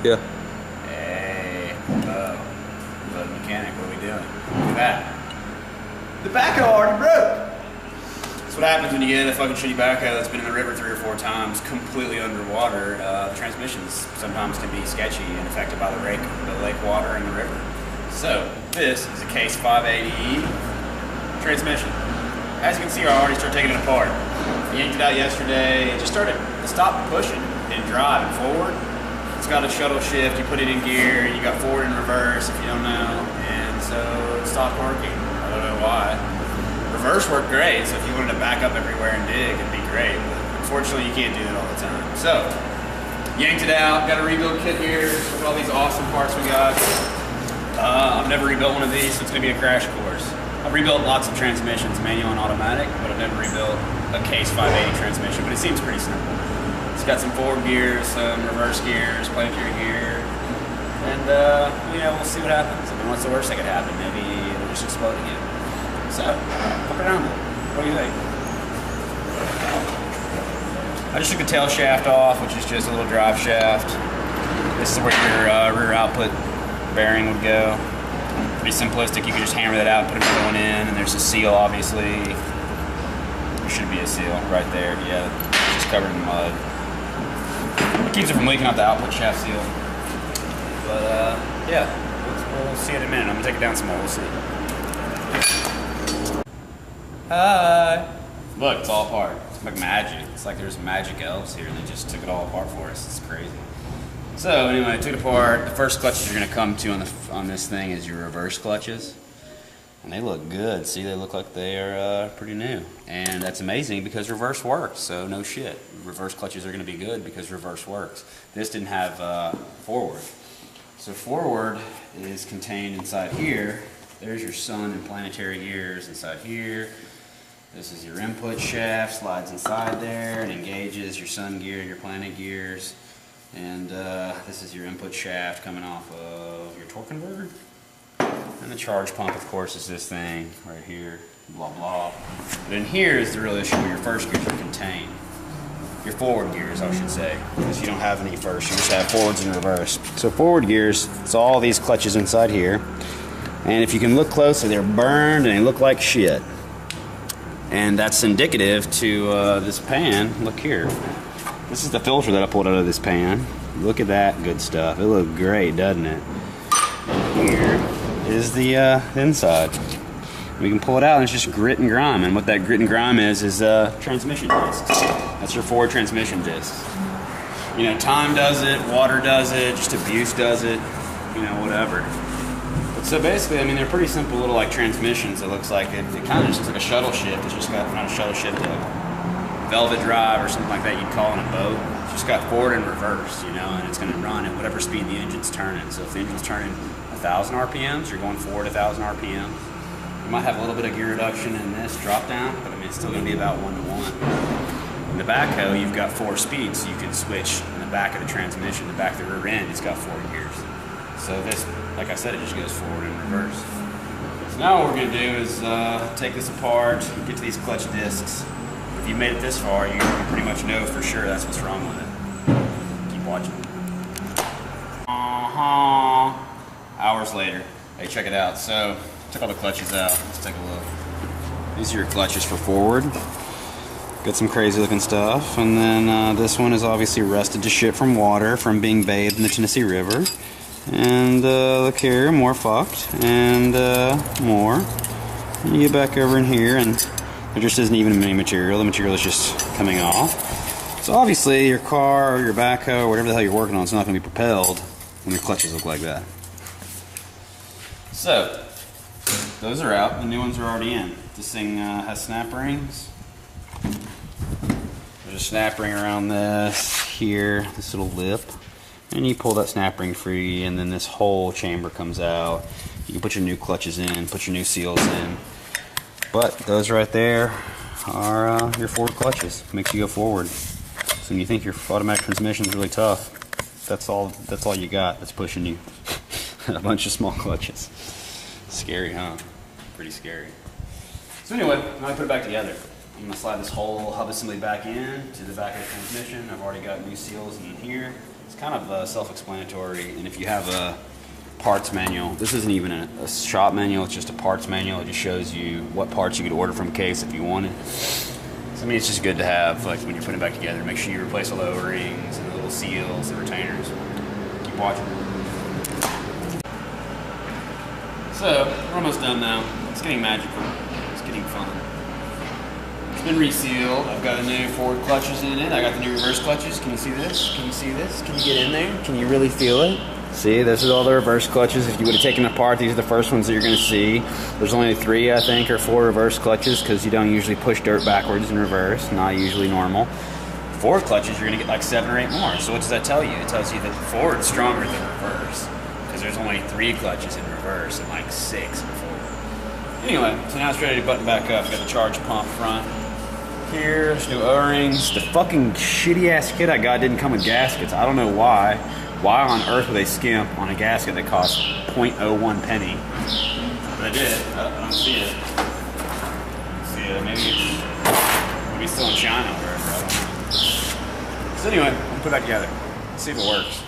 Yeah. Hey, hello. Hello, mechanic, what are we doing? Look at that. The backhoe already broke! That's what happens when you get a fucking shitty backhoe that's been in the river 3 or 4 times, completely underwater. The transmissions sometimes can be sketchy and affected by the lake water in the river. So, this is a Cace 580E transmission. As you can see, I already started taking it apart. I yanked it out yesterday, it just started to stop pushing and drive and forward. It's got a shuttle shift, you put it in gear, you got forward and reverse if you don't know, and so it stopped working. I don't know why. Reverse worked great, so if you wanted to back up everywhere and dig, it'd be great, but unfortunately you can't do that all the time. So, yanked it out, got a rebuild kit here, look at all these awesome parts we got. I've never rebuilt one of these, so it's going to be a crash course. I've rebuilt lots of transmissions, manual and automatic, but I've never rebuilt a Cace 580 transmission, but it seems pretty simple. It's got some forward gears, some reverse gears, planetary gear, and you know, we'll see what happens. I mean, what's the worst that could happen? Maybe it'll just explode again. So, fuck around with it. What do you think? I just took the tail shaft off, which is just a little drive shaft. This is where your rear output bearing would go. Pretty simplistic. You can just hammer that out, put another one in, and there's a seal, obviously. There should be a seal right there. Yeah, it's just covered in mud. It keeps it from leaking out the output shaft seal. But yeah, we'll see it in a minute. I'm gonna take it down some more. We'll see. Hi. Look, it's all apart. It's like magic. It's like there's magic elves here, and they just took it all apart for us. It's crazy. So anyway, I took it apart. The first clutches you're gonna come to on this thing is your reverse clutches. And they look good. See, they look like they are pretty new. And that's amazing because reverse works, so no shit. Reverse clutches are gonna be good because reverse works. This didn't have forward. So forward is contained inside here. There's your sun and planetary gears inside here. This is your input shaft, slides inside there and engages your sun gear, your planet gears. And this is your input shaft coming off of your torque converter. And the charge pump, of course, is this thing right here, blah, blah. But in here is the real issue where your first gears are contained. Your forward gears, I should say, because you don't have any first, you just have forwards and reverse. So forward gears, it's all these clutches inside here. And if you can look closely, they're burned and they look like shit. And that's indicative to this pan. Look here. This is the filter that I pulled out of this pan. Look at that good stuff. It looks great, doesn't it? Here is the inside. We can pull it out and it's just grit and grime. And what that grit and grime is transmission discs. That's your forward transmission discs. You know, time does it, water does it, just abuse does it, you know, whatever. But so basically, I mean, they're pretty simple little like transmissions. It looks like it kind of just looks like a shuttle shift. It's just got, not a shuttle shift, a velvet drive or something like that you'd call in a boat. It's just got forward and reverse, you know, and it's going to run at whatever speed the engine's turning. So if the engine's turning 1,000 RPMs, you're going forward 1,000 RPMs. You might have a little bit of gear reduction in this drop down, but I mean, it's still going to be about 1 to 1. In the backhoe, you've got 4 speeds, so you can switch in the back of the transmission. The back of the rear end, it's got 4 gears. So this, like I said, it just goes forward and reverse. So now what we're going to do is take this apart, get to these clutch discs. If you made it this far, you pretty much know for sure that's what's wrong with it. Keep watching. Hours later. Hey, check it out. So, took all the clutches out. Let's take a look. These are your clutches for forward. Got some crazy looking stuff. And then this one is obviously rusted to shit from water, from being bathed in the Tennessee River. And look here, more fucked. And more. And you get back over in here and there just isn't even any material. The material is just coming off. So obviously your car or your backhoe or whatever the hell you're working on is not going to be propelled when your clutches look like that. So, those are out. The new ones are already in. This thing has snap rings. There's a snap ring around this here, this little lip. And you pull that snap ring free and then this whole chamber comes out. You can put your new clutches in, put your new seals in. But those right there are your forward clutches. Makes you go forward. So when you think your automatic transmission is really tough, that's all you got that's pushing you. A bunch of small clutches. Scary, huh? Pretty scary. So anyway, now I put it back together. I'm gonna slide this whole hub assembly back in to the back of the transmission. I've already got new seals in here. It's kind of self-explanatory, and if you have a parts manual, this isn't even a shop manual, it's just a parts manual. It just shows you what parts you could order from Cace if you wanted. So I mean, it's just good to have, like when you're putting it back together, make sure you replace all the O-rings and the little seals, the retainers. Keep watching. So, we're almost done now. It's getting magical. It's getting fun. It's been resealed. I've got the new forward clutches in it. I got the new reverse clutches. Can you see this? Can you see this? Can you get in there? Can you really feel it? See, this is all the reverse clutches. If you would have taken them apart, these are the first ones that you're going to see. There's only 3, I think, or 4 reverse clutches because you don't usually push dirt backwards in reverse. Not usually normal. Forward clutches, you're going to get like 7 or 8 more. So what does that tell you? It tells you that forward is stronger than reverse because there's only 3 clutches in reverse and like 6 in forward. Anyway, so now it's ready to button back up. Got the charge pump front. Here, there's new O-rings. The fucking shitty ass kit I got didn't come with gaskets. I don't know why. Why on earth would they skimp on a gasket that costs 0.01 penny? But I did. I don't see it. See it. Maybe it's still in China or wherever. I don't know. So anyway, we'll put that together. See if it works.